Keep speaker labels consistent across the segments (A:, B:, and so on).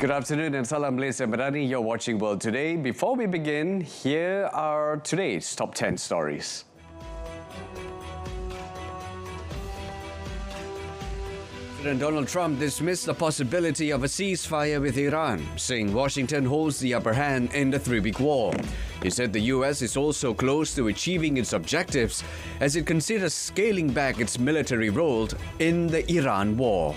A: Good afternoon and salam Malaysia Madani. You're watching World Today. Before we begin, here are today's top 10 stories. President Donald Trump dismissed the possibility of a ceasefire with Iran, saying Washington holds the upper hand in the three-week war. He said the US is also close to achieving its objectives as it considers scaling back its military role in the Iran war.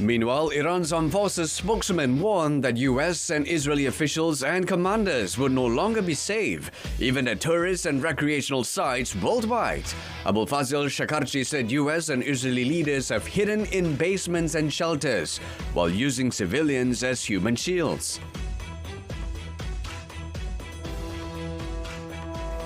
A: Meanwhile, Iran's armed forces spokesman warned that US and Israeli officials and commanders would no longer be safe, even at tourist and recreational sites worldwide. Abul Fazil Shakarchi said US and Israeli leaders have hidden in basements and shelters while using civilians as human shields.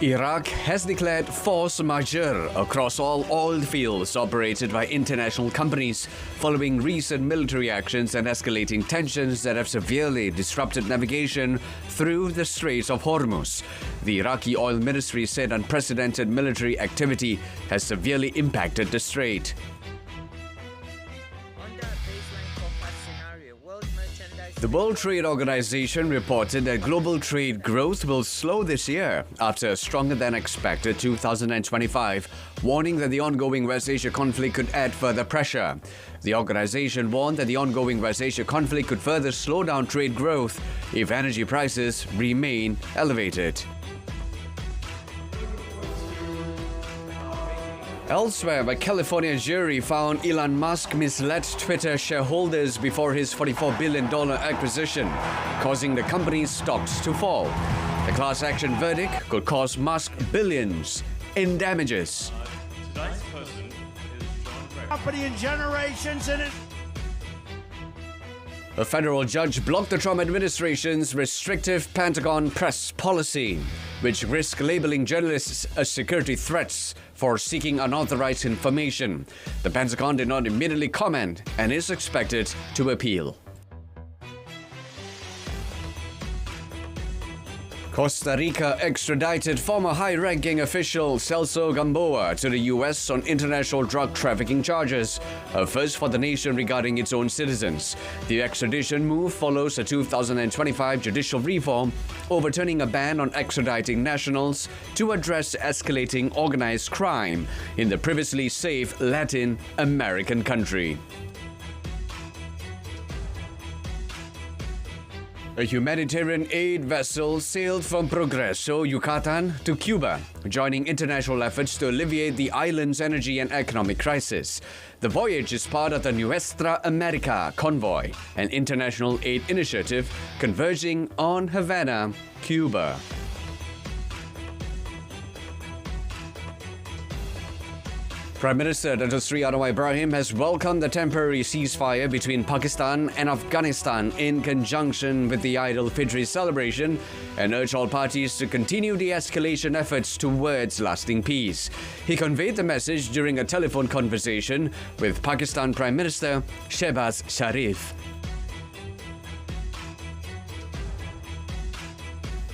A: Iraq has declared force majeure across all oil fields operated by international companies following recent military actions and escalating tensions that have severely disrupted navigation through the Straits of Hormuz. The Iraqi oil ministry said unprecedented military activity has severely impacted the strait. The World Trade Organization reported that global trade growth will slow this year after a stronger-than-expected 2025, warning that the ongoing West Asia conflict could add further pressure. The organization warned that the ongoing West Asia conflict could further slow down trade growth if energy prices remain elevated. Elsewhere, a California jury found Elon Musk misled Twitter shareholders before his $44 billion acquisition, causing the company's stocks to fall. The class action verdict could cost Musk billions in damages.
B: Tonight's person is John
C: Company in generations in it.
A: A federal judge blocked the Trump administration's restrictive Pentagon press policy, which risked labeling journalists as security threats for seeking unauthorized information. The Pentagon did not immediately comment and is expected to appeal. Costa Rica extradited former high-ranking official Celso Gamboa to the US on international drug trafficking charges, a first for the nation regarding its own citizens. The extradition move follows a 2025 judicial reform overturning a ban on extraditing nationals to address escalating organized crime in the previously safe Latin American country. A humanitarian aid vessel sailed from Progreso, Yucatan to Cuba, joining international efforts to alleviate the island's energy and economic crisis. The voyage is part of the Nuestra America convoy, an international aid initiative converging on Havana, Cuba. Prime Minister Dato Sri Anwar Ibrahim has welcomed the temporary ceasefire between Pakistan and Afghanistan in conjunction with the Eid al-Fitr celebration and urged all parties to continue de-escalation efforts towards lasting peace. He conveyed the message during a telephone conversation with Pakistan Prime Minister Shehbaz Sharif.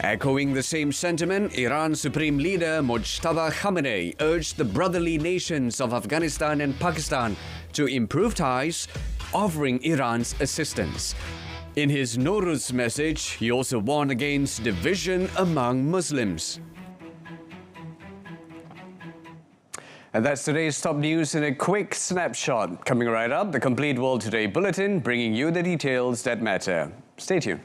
A: Echoing the same sentiment, Iran's Supreme Leader Mojtaba Khamenei urged the brotherly nations of Afghanistan and Pakistan to improve ties, offering Iran's assistance. In his Nowruz message, he also warned against division among Muslims. And that's today's top news in a quick snapshot. Coming right up, the complete World Today Bulletin, bringing you the details that matter. Stay tuned.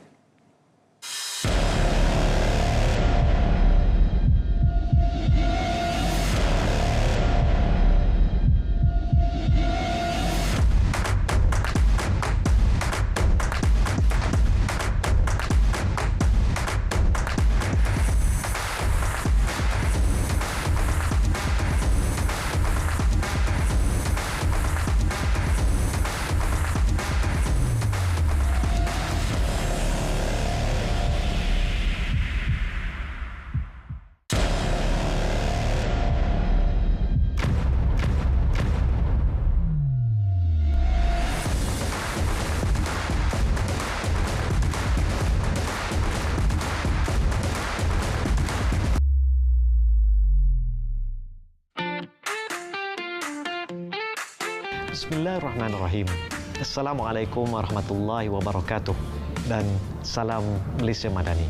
D: Bismillahirrahmanirrahim. Assalamualaikum warahmatullahi wabarakatuh dan salam Malaysia Madani.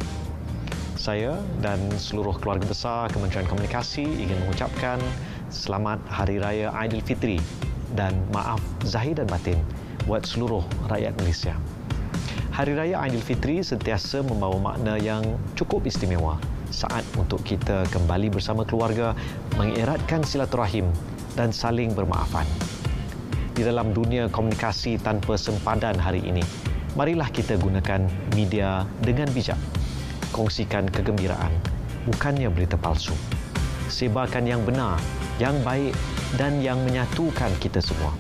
D: Saya dan seluruh keluarga besar Kementerian Komunikasi ingin mengucapkan selamat Hari Raya Aidilfitri dan maaf zahir dan batin buat seluruh rakyat Malaysia. Hari Raya Aidilfitri sentiasa membawa makna yang cukup istimewa, saat untuk kita kembali bersama keluarga, mengeratkan silaturahim dan saling bermaafan. Di dalam dunia komunikasi tanpa sempadan hari ini, marilah kita gunakan media dengan bijak. Kongsikan kegembiraan, bukannya berita palsu. Sebarkan yang benar, yang baik dan yang menyatukan kita semua.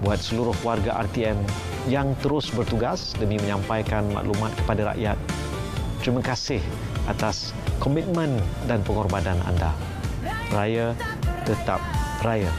D: Buat seluruh warga RTM yang terus bertugas demi menyampaikan maklumat kepada rakyat, terima kasih atas komitmen dan pengorbanan anda. Raya tetap raya.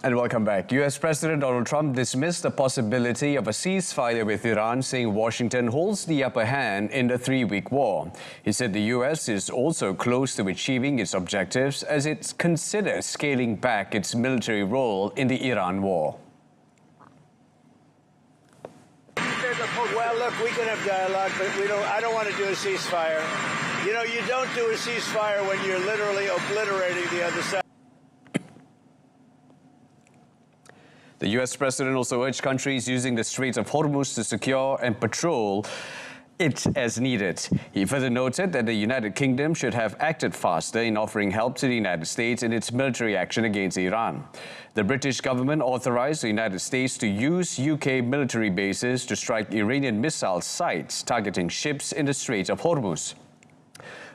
A: And welcome back. US President Donald Trump dismissed the possibility of a ceasefire with Iran, saying Washington holds the upper hand in the three-week war. He said the US is also close to achieving its objectives as it considers scaling back its military role in the Iran war.
C: Well, look, we can have dialogue, but I don't want to do a ceasefire. You know, you don't do a ceasefire when you're literally obliterating the other side.
A: The US President also urged countries using the Strait of Hormuz to secure and patrol it as needed. He further noted that the United Kingdom should have acted faster in offering help to the United States in its military action against Iran. The British government authorized the United States to use UK military bases to strike Iranian missile sites targeting ships in the Strait of Hormuz.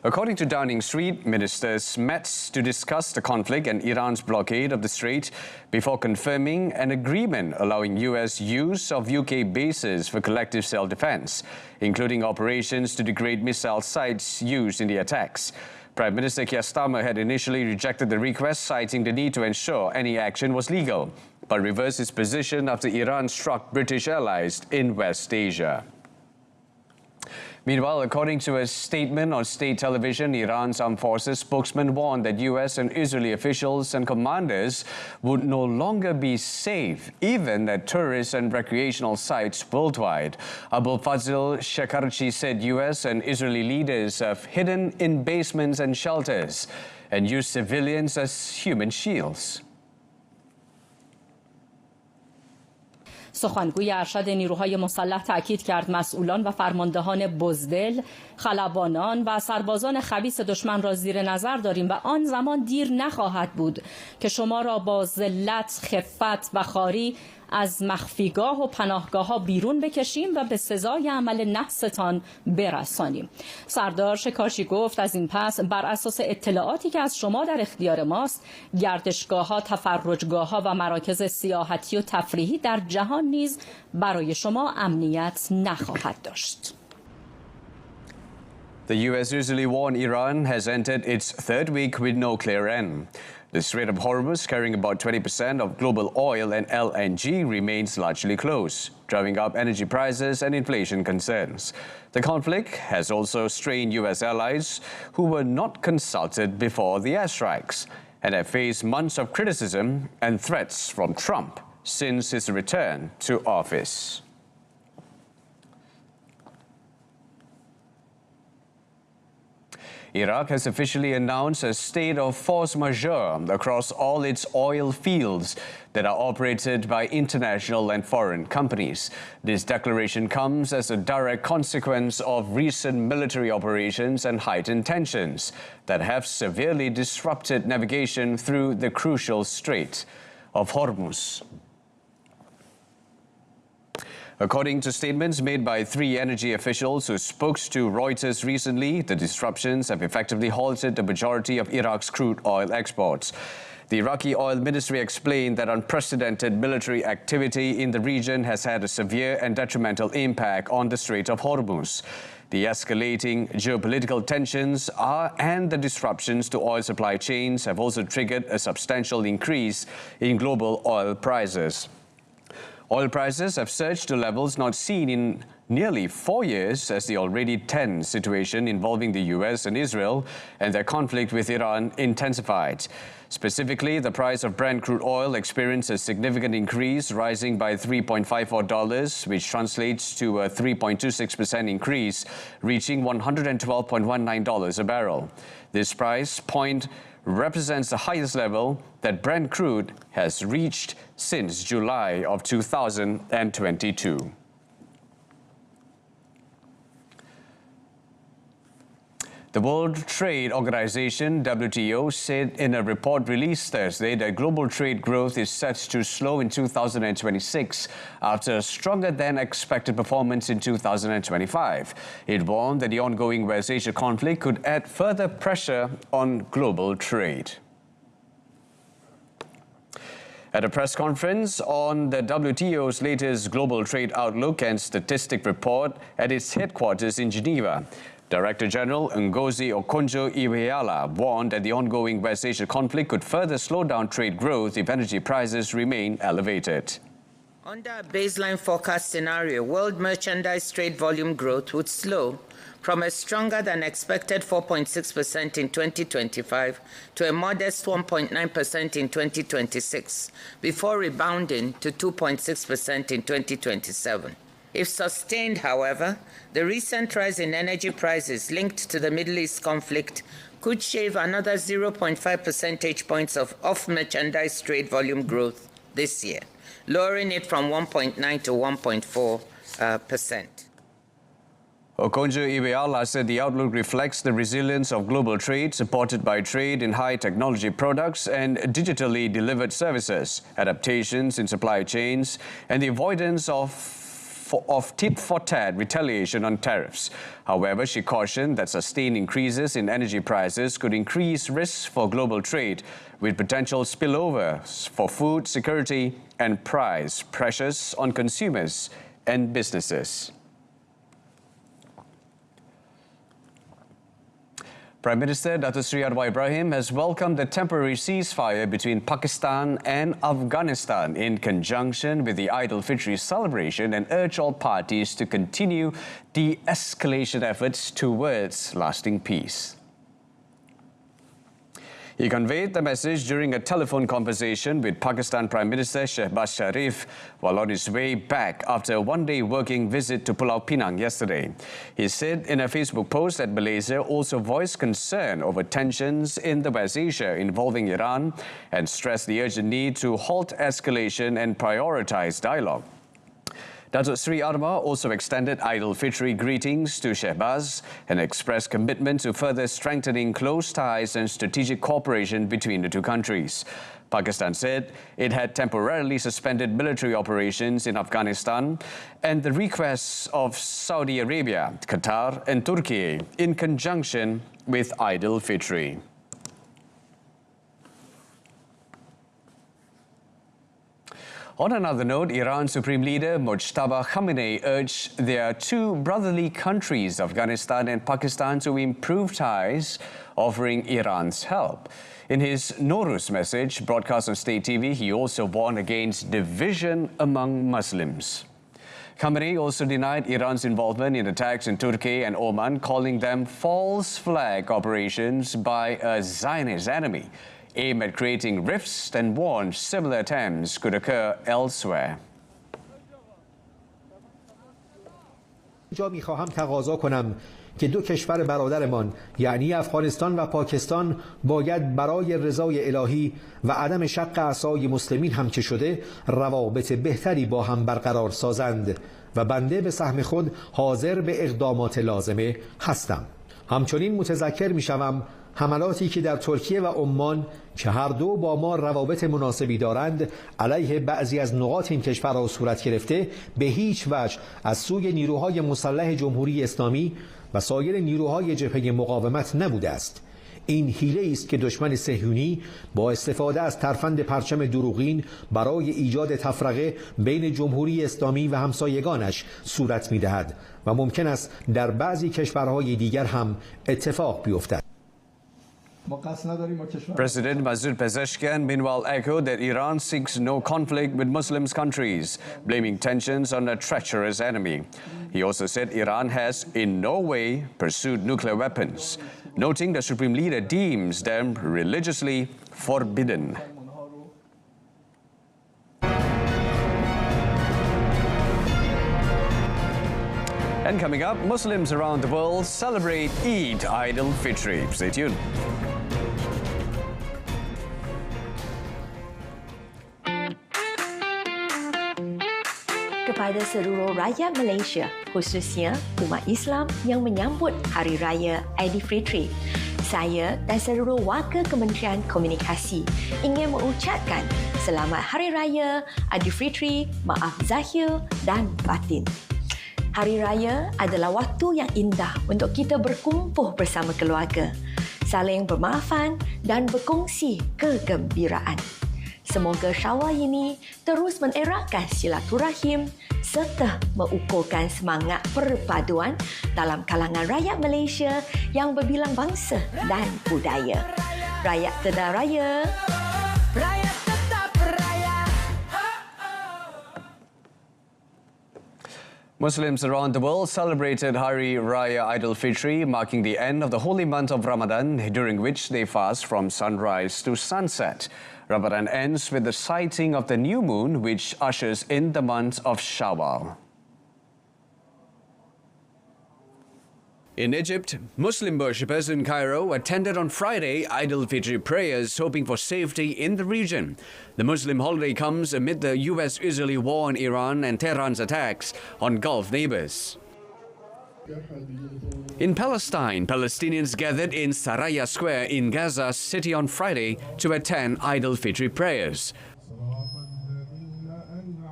A: According to Downing Street, ministers met to discuss the conflict and Iran's blockade of the strait before confirming an agreement allowing US use of UK bases for collective self-defense, including operations to degrade missile sites used in the attacks. Prime Minister Keir Starmer had initially rejected the request, citing the need to ensure any action was legal, but reversed his position after Iran struck British allies in West Asia. Meanwhile, according to a statement on state television, Iran's armed forces spokesman warned that US and Israeli officials and commanders would no longer be safe, even at tourist and recreational sites worldwide. Abul Fazl Shakarchi said US and Israeli leaders have hidden in basements and shelters and used civilians as human shields.
E: سخنگوی ارشد نیروهای مسلح تاکید کرد مسئولان و فرماندهان بزدل، خلبانان و سربازان خبیث دشمن را زیر نظر داریم و آن زمان دیر نخواهد بود که شما را با ذلت، خفت و خواری از مخفیگاه و پناهگاه ها بیرون بکشیم و به سزای عمل نحستان برسانیم. سردار شکارچی گفت از این پس بر اساس اطلاعاتی که از شما در اختیار ماست، گردشگاه ها، تفرجگاه ها و مراکز سیاحتی و تفریحی در جهان نیز برای شما امنیت نخواهد داشت.
A: The US recently warned Iran has entered its third week with no clear end. The Strait of Hormuz, carrying about 20% of global oil and LNG, remains largely closed, driving up energy prices and inflation concerns. The conflict has also strained US allies who were not consulted before the airstrikes and have faced months of criticism and threats from Trump since his return to office. Iraq has officially announced a state of force majeure across all its oil fields that are operated by international and foreign companies. This declaration comes as a direct consequence of recent military operations and heightened tensions that have severely disrupted navigation through the crucial Strait of Hormuz. According to statements made by three energy officials who spoke to Reuters recently, the disruptions have effectively halted the majority of Iraq's crude oil exports. The Iraqi oil ministry explained that unprecedented military activity in the region has had a severe and detrimental impact on the Strait of Hormuz. The escalating geopolitical tensions and the disruptions to oil supply chains have also triggered a substantial increase in global oil prices. Oil prices have surged to levels not seen in nearly 4 years as the already tense situation involving the US and Israel and their conflict with Iran intensified. Specifically, the price of Brent crude oil experienced a significant increase, rising by $3.54, which translates to a 3.26% increase, reaching $112.19 a barrel. This price point represents the highest level that Brent crude has reached since July of 2022. The World Trade Organization, WTO, said in a report released Thursday that global trade growth is set to slow in 2026 after a stronger than expected performance in 2025. It warned that the ongoing West Asia conflict could add further pressure on global trade. At a press conference on the WTO's latest global trade outlook and statistic report at its headquarters in Geneva, Director General Ngozi Okonjo-Iweala warned that the ongoing West Asia conflict could further slow down trade growth if energy prices remain elevated.
F: Under a baseline forecast scenario, world merchandise trade volume growth would slow from a stronger than expected 4.6% in 2025 to a modest 1.9% in 2026, before rebounding to 2.6% in 2027. If sustained, however, the recent rise in energy prices linked to the Middle East conflict could shave another 0.5 percentage points of off-merchandise trade volume growth this year, lowering it from 1.9 to 1.4%.
A: Okonjo-Iweala said the outlook reflects the resilience of global trade, supported by trade in high-technology products and digitally delivered services, adaptations in supply chains, and the avoidance of tit-for-tat retaliation on tariffs. However, she cautioned that sustained increases in energy prices could increase risks for global trade, with potential spillovers for food security and price pressures on consumers and businesses. Prime Minister Datuk Seri Anwar Ibrahim has welcomed the temporary ceasefire between Pakistan and Afghanistan in conjunction with the Aidilfitri celebration and urged all parties to continue de-escalation efforts towards lasting peace. He conveyed the message during a telephone conversation with Pakistan Prime Minister Shehbaz Sharif while on his way back after a one-day working visit to Pulau Pinang yesterday. He said in a Facebook post that Malaysia also voiced concern over tensions in the West Asia involving Iran and stressed the urgent need to halt escalation and prioritize dialogue. Datuk Seri Anwar also extended Aidilfitri greetings to Shehbaz and expressed commitment to further strengthening close ties and strategic cooperation between the two countries. Pakistan said it had temporarily suspended military operations in Afghanistan and the requests of Saudi Arabia, Qatar and Turkey in conjunction with Aidilfitri. On another note, Iran's Supreme Leader Mojtaba Khamenei urged their two brotherly countries, Afghanistan and Pakistan, to improve ties, offering Iran's help. In his Nowruz message, broadcast on State TV, he also warned against division among Muslims. Khamenei also denied Iran's involvement in attacks in Turkey and Oman, calling them false flag operations by a Zionist enemy, aimed at creating rifts, and warned similar attempts could occur elsewhere.
G: جا می‌خواهم تقاضا کنم که دو کشور برادرمان یعنی افغانستان و پاکستان باید برای رضای الهی و عدم شق اعصای مسلمین هم که شده روابط بهتری با هم برقرار سازند و بنده به سهم خود حاضر به اقدامات لازمه هستم. همچنین متذکر می‌شوم حملاتی که در ترکیه و عمان که هر دو با ما روابط مناسبی دارند علیه بعضی از نقاط این کشورها صورت گرفته به هیچ وجه از سوی نیروهای مسلح جمهوری اسلامی و سایر نیروهای جبهه مقاومت نبوده است. این حیله است که دشمن صهیونی با استفاده از ترفند پرچم دروغین برای ایجاد تفرقه بین جمهوری اسلامی و همسایگانش صورت می‌دهد و ممکن است در بعضی کشورهای دیگر هم اتفاق بیفتد.
A: President Masoud Pezeshkian meanwhile echoed that Iran seeks no conflict with Muslim countries, blaming tensions on a treacherous enemy. He also said Iran has in no way pursued nuclear weapons, noting the Supreme Leader deems them religiously forbidden. And coming up, Muslims around the world celebrate Eid al-Fitr. Stay tuned.
H: Kepada seluruh rakyat Malaysia, khususnya umat Islam yang menyambut Hari Raya Aidilfitri, saya dan seluruh warga Kementerian Komunikasi ingin mengucapkan Selamat Hari Raya Aidilfitri, maaf zahir dan batin. Hari Raya adalah waktu yang indah untuk kita berkumpul bersama keluarga, saling bermaafan dan berkongsi kegembiraan. Semoga Syawal ini terus mengeratkan silaturahim serta mengukuhkan semangat perpaduan dalam kalangan rakyat Malaysia yang berbilang bangsa dan budaya. Rakyat tetap raya. Rakyat tetap raya.
A: Muslims around the world celebrated Hari Raya Aidilfitri, marking the end of the holy month of Ramadan, during which they fast from sunrise to sunset. Ramadan ends with the sighting of the new moon, which ushers in the month of Shawwal. In Egypt, Muslim worshippers in Cairo attended on Friday Aidilfitri prayers, hoping for safety in the region. The Muslim holiday comes amid the US-Israeli war in Iran and Tehran's attacks on Gulf neighbors. In Palestine, Palestinians gathered in Saraya Square in Gaza City on Friday to attend Aidilfitri prayers.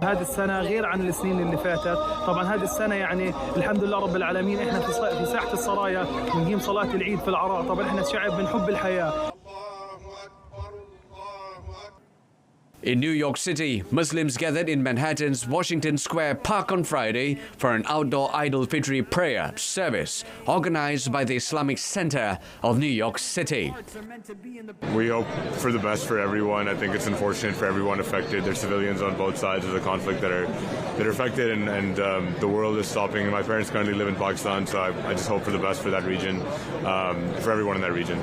I: هذه السنة غير عن السنين اللي فاتت، طبعا هذه السنة يعني الحمد لله رب العالمين احنا في ساحة السرايا بنقيم صلاة العيد في العراء، طبعا احنا شعب بنحب الحياة.
A: In New York City, Muslims gathered in Manhattan's Washington Square Park on Friday for an outdoor Aidilfitri prayer service organized by the Islamic Center of New York City.
B: We hope for the best for everyone. I think it's unfortunate for everyone affected. There's civilians on both sides of the conflict that are affected, and the world is stopping. My parents currently live in Pakistan, so I just hope for the best for that region, for everyone in that region.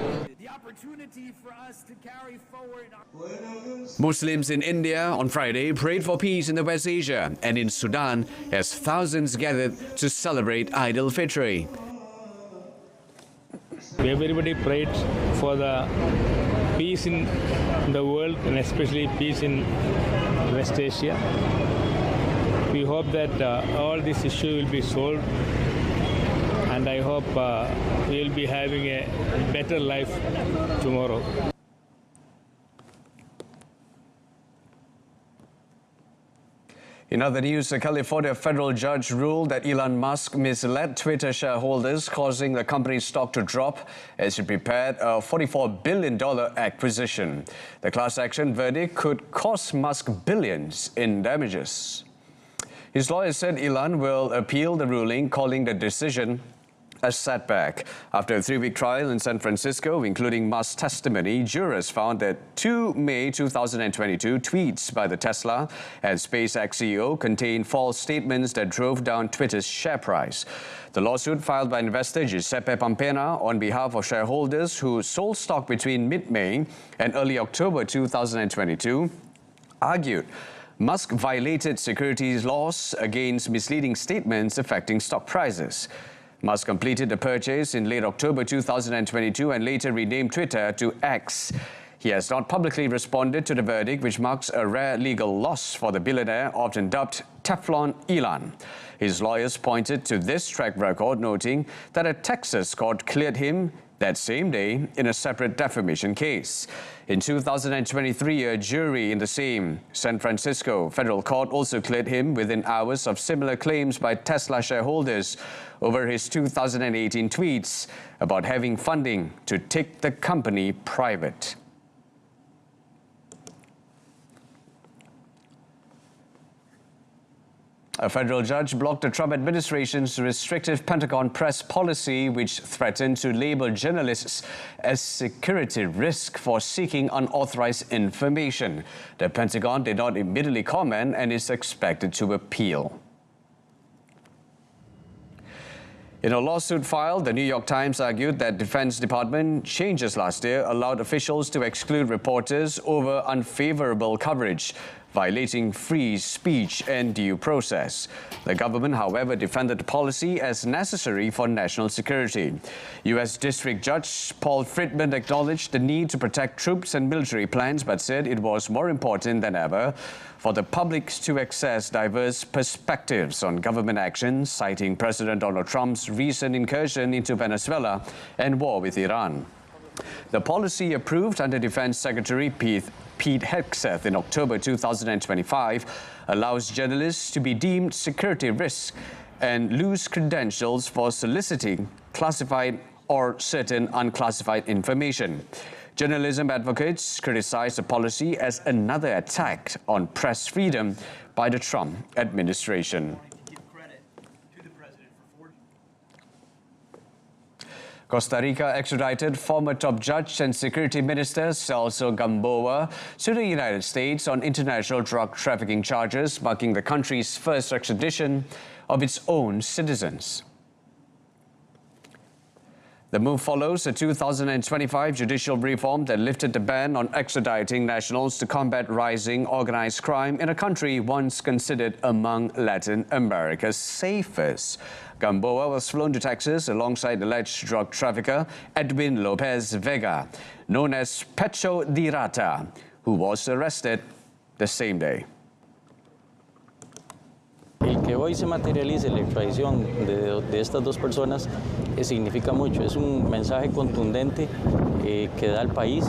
A: Muslims in India on Friday prayed for peace in the West Asia and in Sudan as thousands gathered to celebrate Aidilfitri.
J: Everybody prayed for the peace in the world and especially peace in West Asia. We hope that all this issue will be solved, and I hope we will be having a better life tomorrow.
A: In other news, a California federal judge ruled that Elon Musk misled Twitter shareholders, causing the company's stock to drop as he prepared a $44 billion acquisition. The class action verdict could cost Musk billions in damages. His lawyer said Elon will appeal the ruling, calling the decision a setback. After a 3-week trial in San Francisco, including Musk's testimony, jurors found that 2 May 2022 tweets by the Tesla and SpaceX CEO contained false statements that drove down Twitter's share price. The lawsuit filed by investor Giuseppe Pampena on behalf of shareholders who sold stock between mid-May and early October 2022 argued Musk violated securities laws against misleading statements affecting stock prices. Musk completed the purchase in late October 2022 and later renamed Twitter to X. He has not publicly responded to the verdict, which marks a rare legal loss for the billionaire, often dubbed Teflon Elon. His lawyers pointed to this track record, noting that a Texas court cleared him that same day in a separate defamation case. In 2023, a jury in the same San Francisco federal court also cleared him within hours of similar claims by Tesla shareholders over his 2018 tweets about having funding to take the company private. A federal judge blocked the Trump administration's restrictive Pentagon press policy, which threatened to label journalists as security risk for seeking unauthorized information. The Pentagon did not immediately comment and is expected to appeal. In a lawsuit filed, the New York Times argued that Defense Department changes last year allowed officials to exclude reporters over unfavorable coverage, violating free speech and due process. The government, however, defended the policy as necessary for national security. U.S. District Judge Paul Friedman acknowledged the need to protect troops and military plans, but said it was more important than ever for the public to access diverse perspectives on government action, citing President Donald Trump's recent incursion into Venezuela and war with Iran. The policy, approved under Defense Secretary Pete Hegseth in October 2025, allows journalists to be deemed security risks and lose credentials for soliciting classified or certain unclassified information. Journalism advocates criticize the policy as another attack on press freedom by the Trump administration. Costa Rica extradited former top judge and security minister Celso Gamboa to the United States on international drug trafficking charges, marking the country's first extradition of its own citizens. The move follows a 2025 judicial reform that lifted the ban on extraditing nationals to combat rising organized crime in a country once considered among Latin America's safest. Gamboa was flown to Texas alongside alleged drug trafficker Edwin Lopez Vega, known as Pecho de Rata, who was arrested the same day.
K: El que hoy se materialice la extradición de estas dos personas significa mucho. Es un mensaje contundente que da al país,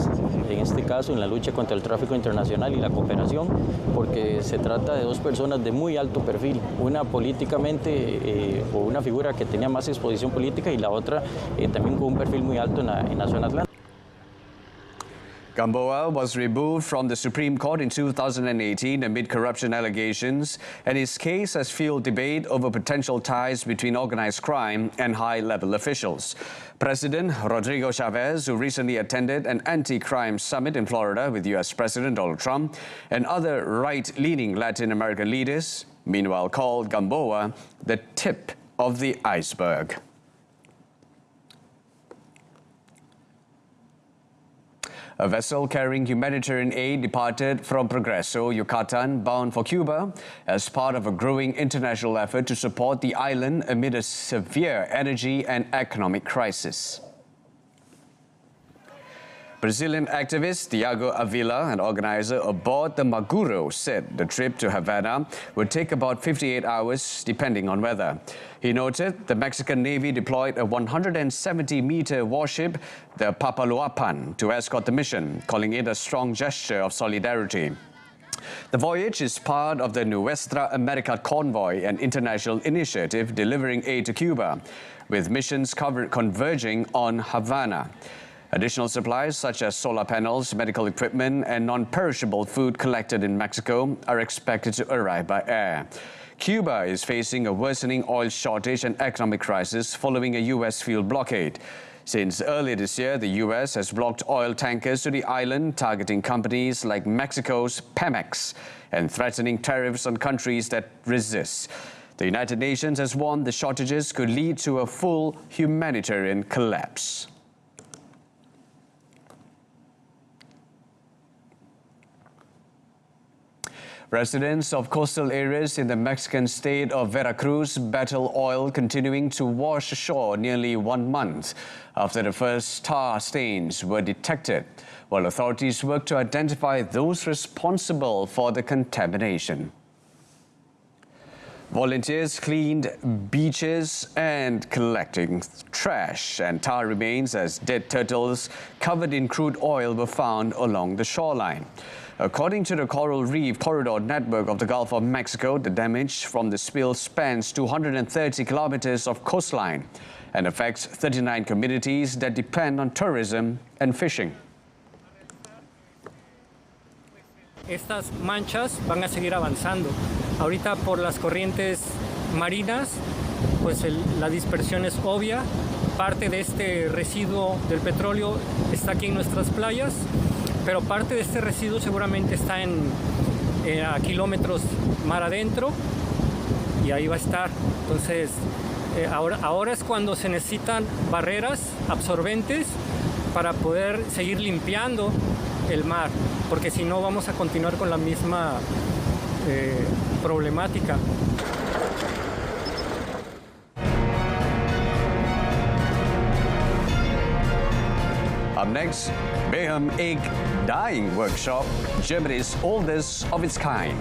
K: en este caso en la lucha contra el tráfico internacional y la cooperación, porque se trata de dos personas de muy alto perfil, una políticamente o una figura que tenía más exposición política y la otra también con un perfil muy alto en la zona atlántica.
A: Gamboa was removed from the Supreme Court in 2018 amid corruption allegations, and his case has fueled debate over potential ties between organized crime and high-level officials. President Rodrigo Chavez, who recently attended an anti-crime summit in Florida with U.S. President Donald Trump and other right-leaning Latin American leaders, meanwhile called Gamboa the tip of the iceberg. A vessel carrying humanitarian aid departed from Progreso, Yucatan, bound for Cuba as part of a growing international effort to support the island amid a severe energy and economic crisis. Brazilian activist Thiago Avila, an organizer aboard the Maguro, said the trip to Havana would take about 58 hours depending on weather. He noted the Mexican Navy deployed a 170-meter warship, the Papaloapan, to escort the mission, calling it a strong gesture of solidarity. The voyage is part of the Nuestra America Convoy, an international initiative delivering aid to Cuba, with missions converging on Havana. Additional supplies such as solar panels, medical equipment, and non-perishable food collected in Mexico are expected to arrive by air. Cuba is facing a worsening oil shortage and economic crisis following a U.S. fuel blockade. Since earlier this year, the U.S. has blocked oil tankers to the island, targeting companies like Mexico's Pemex and threatening tariffs on countries that resist. The United Nations has warned the shortages could lead to a full humanitarian collapse. Residents of coastal areas in the Mexican state of Veracruz battle oil continuing to wash ashore nearly 1 month after the first tar stains were detected, while authorities work to identify those responsible for the contamination. Volunteers cleaned beaches and collecting trash, and tar remains as dead turtles covered in crude oil were found along the shoreline. According to the Coral Reef Corridor Network of the Gulf of Mexico, the damage from the spill spans 230 kilometers of coastline and affects 39 communities that depend on tourism and fishing.
L: Estas manchas van a seguir avanzando. Ahorita por las corrientes marinas, pues la dispersión es obvia. Parte de este residuo del petróleo está aquí en nuestras playas, pero parte de este residuo seguramente está a kilómetros mar adentro y ahí va a estar. Entonces, ahora es cuando se necesitan barreras absorbentes para poder seguir limpiando el mar, porque si no vamos a continuar con la misma problemática.
A: Up next, Beham Egg Dyeing Workshop, Germany's oldest of its kind.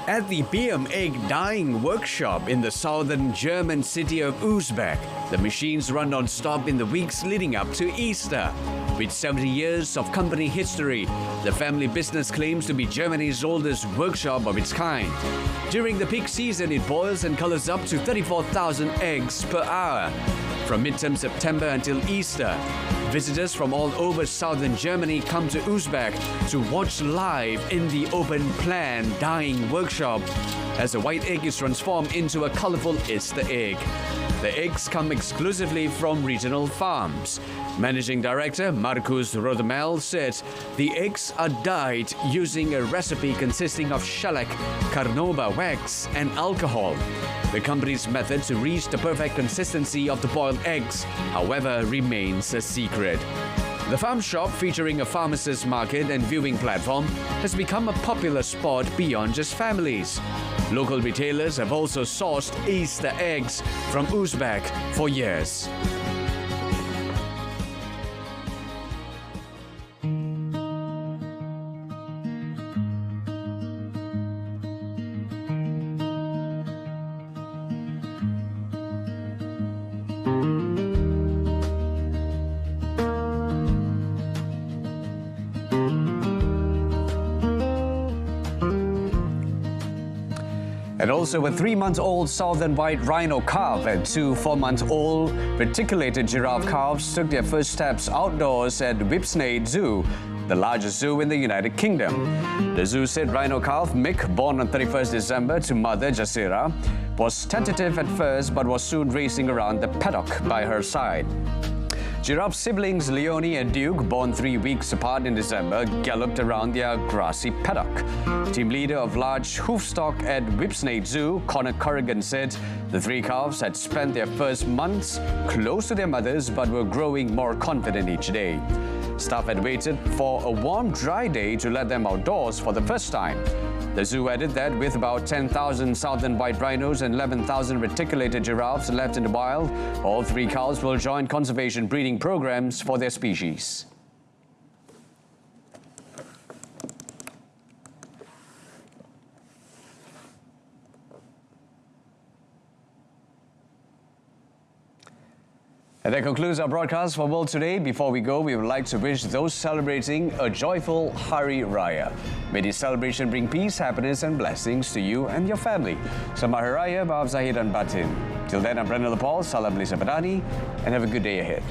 A: At the Beham Egg Dyeing Workshop in the southern German city of Uzbek, the machines run non-stop in the weeks leading up to Easter. With 70 years of company history, the family business claims to be Germany's oldest workshop of its kind. During the peak season, it boils and colors up to 34,000 eggs per hour. From mid-term September until Easter, visitors from all over southern Germany come to Uzbek to watch live in the open-plan dyeing workshop as a white egg is transformed into a colorful Easter egg. The eggs come exclusively from regional farms. Managing Director Markus Rodemel said the eggs are dyed using a recipe consisting of shellac, carnauba wax and alcohol. The company's method to reach the perfect consistency of the boiled eggs, however, remains a secret. The farm shop, featuring a pharmacist market and viewing platform, has become a popular spot beyond just families. Local retailers have also sourced Easter eggs from Uzbek for years. And also a 3-month-old southern white rhino calf and 2 4-month-old reticulated giraffe calves took their first steps outdoors at Whipsnade Zoo, the largest zoo in the United Kingdom. The zoo said rhino calf Mick, born on 31st December to mother Jasira, was tentative at first but was soon racing around the paddock by her side. Giraffe siblings Leonie and Duke, born 3 weeks apart in December, galloped around their grassy paddock. Team leader of large hoofstock at Whipsnade Zoo, Connor Corrigan, said the 3 calves had spent their first months close to their mothers but were growing more confident each day. Staff had waited for a warm, dry day to let them outdoors for the first time. The zoo added that with about 10,000 southern white rhinos and 11,000 reticulated giraffes left in the wild, all 3 calves will join conservation breeding programs for their species. And that concludes our broadcast for World Today. Before we go, we would like to wish those celebrating a joyful Hari Raya. May this celebration bring peace, happiness and blessings to you and your family. Selamat Hari Raya, maaf zahir dan batin. Till then, I'm Brendan Paul, salam Malaysia Madani, and have a good day ahead.